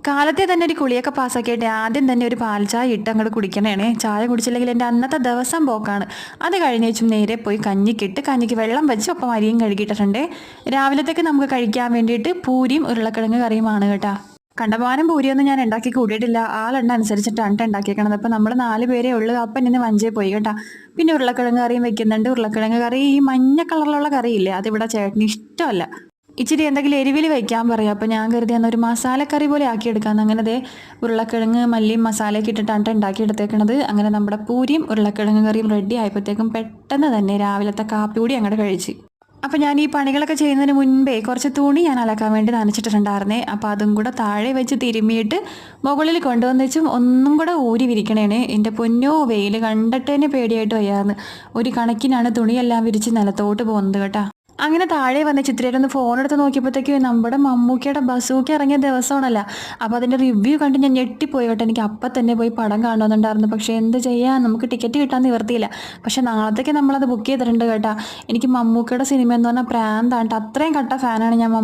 കാലത്തെ തന്നെ ഒരു കുളിയൊക്കെ പാസ്സാക്കിയിട്ട് ആദ്യം തന്നെ ഒരു പാൽ ചായ ഇട്ട് അങ്ങോട്ട് കുടിക്കണേണേ. ചായ കുടിച്ചില്ലെങ്കിൽ എൻ്റെ അന്നത്തെ ദിവസം പോക്കാണ്. അത് കഴിഞ്ഞേച്ചും നേരെ പോയി കഞ്ഞിക്കിട്ട് കഞ്ഞിക്ക് വെള്ളം വെച്ച് ഒപ്പം അരിയും കഴുകിയിട്ടുണ്ട്. രാവിലത്തേക്ക് നമുക്ക് കഴിക്കാൻ വേണ്ടിയിട്ട് പൂരിയും ഉരുളക്കിഴങ്ങ് കറിയുമാണ് കേട്ടോ. കണ്ടമാനം പൂരിയൊന്നും ഞാൻ ഉണ്ടാക്കി കൂട്ടിയിട്ടില്ല. ആളെണ്ണ അനുസരിച്ചിട്ടാണ് ഉണ്ടാക്കിയേക്കണത്. അപ്പം നമ്മൾ 4 പേരേ ഉള്ളൂ. അപ്പം ഇന്ന് വഞ്ചേ പോയി കേട്ടോ. പിന്നെ ഉരുളക്കിഴങ്ങ് കറിയും വെക്കുന്നുണ്ട്. ഉരുളക്കിഴങ്ങ് കറി ഈ മഞ്ഞ കളറിലുള്ള കറിയില്ലേ, അതിവിടെ ചേട്ടന് ഇഷ്ടമല്ല. ഇച്ചിരി എന്തെങ്കിലും എരിവിൽ വയ്ക്കാൻ പറയാം. അപ്പോൾ ഞാൻ കരുതി എന്നാൽ ഒരു മസാലക്കറി പോലെ ആക്കിയെടുക്കാമെന്ന്. അങ്ങനെ ദേ ഉരുളക്കിഴങ്ങ് മല്ലിയും മസാലയൊക്കെ ഇട്ടിട്ടാണ് ഉണ്ടാക്കിയെടുത്തേക്കണത്. അങ്ങനെ നമ്മുടെ പൂരിയും ഉരുളക്കിഴങ്ങ് കറിയും റെഡി ആയപ്പോഴത്തേക്കും പെട്ടെന്ന് തന്നെ രാവിലത്തെ കാപ്പി കൂടി അങ്ങോട്ട് കഴിച്ച്. അപ്പോൾ ഞാൻ ഈ പണികളൊക്കെ ചെയ്യുന്നതിന് മുൻപേ കുറച്ച് തുണി ഞാൻ അലക്കാൻ വേണ്ടി നനച്ചിട്ടുണ്ടായിരുന്നേ. അപ്പോൾ അതും കൂടെ താഴെ വെച്ച് തിരുമ്മിയിട്ട് മുകളിൽ കൊണ്ടുവന്ന് വെച്ചും ഒന്നും കൂടെ ഊരി വിരിക്കണേണ്. എൻ്റെ പൊന്നോ, വെയിൽ കണ്ടിട്ട് തന്നെ പേടിയായിട്ട് വയ്യാന്ന്. ഒരു കണക്കിനാണ് തുണിയെല്ലാം വിരിച്ച് നിലത്തോട്ട് പോകുന്നത് കേട്ടോ. അങ്ങനെ താഴെ വന്ന് ചിത്രയിലൊന്ന് ഫോൺ എടുത്ത് നോക്കിയപ്പോഴത്തേക്കും നമ്മുടെ മമ്മൂക്കയുടെ ബസൂക്ക ഇറങ്ങിയ ദിവസമാണല്ലോ. അപ്പോൾ അതിൻ്റെ റിവ്യൂ കണ്ട് ഞാൻ ഞെട്ടിപ്പോയി കേട്ടോ. എനിക്ക് അപ്പം തന്നെ പോയി പടം കാണുന്നുണ്ടായിരുന്നു. പക്ഷേ എന്ത് ചെയ്യാൻ, നമുക്ക് ടിക്കറ്റ് കിട്ടാൻ നിവർത്തിയില്ല. പക്ഷേ നാളത്തേക്ക് നമ്മളത് ബുക്ക് ചെയ്തിട്ടുണ്ട് കേട്ടോ. എനിക്ക് മമ്മൂക്കയുടെ സിനിമ എന്ന് പറഞ്ഞാൽ പ്രാന്താണ്. അത്രയും കട്ട ഫാനാണ് ഞാൻ മമ്മൂക്ക.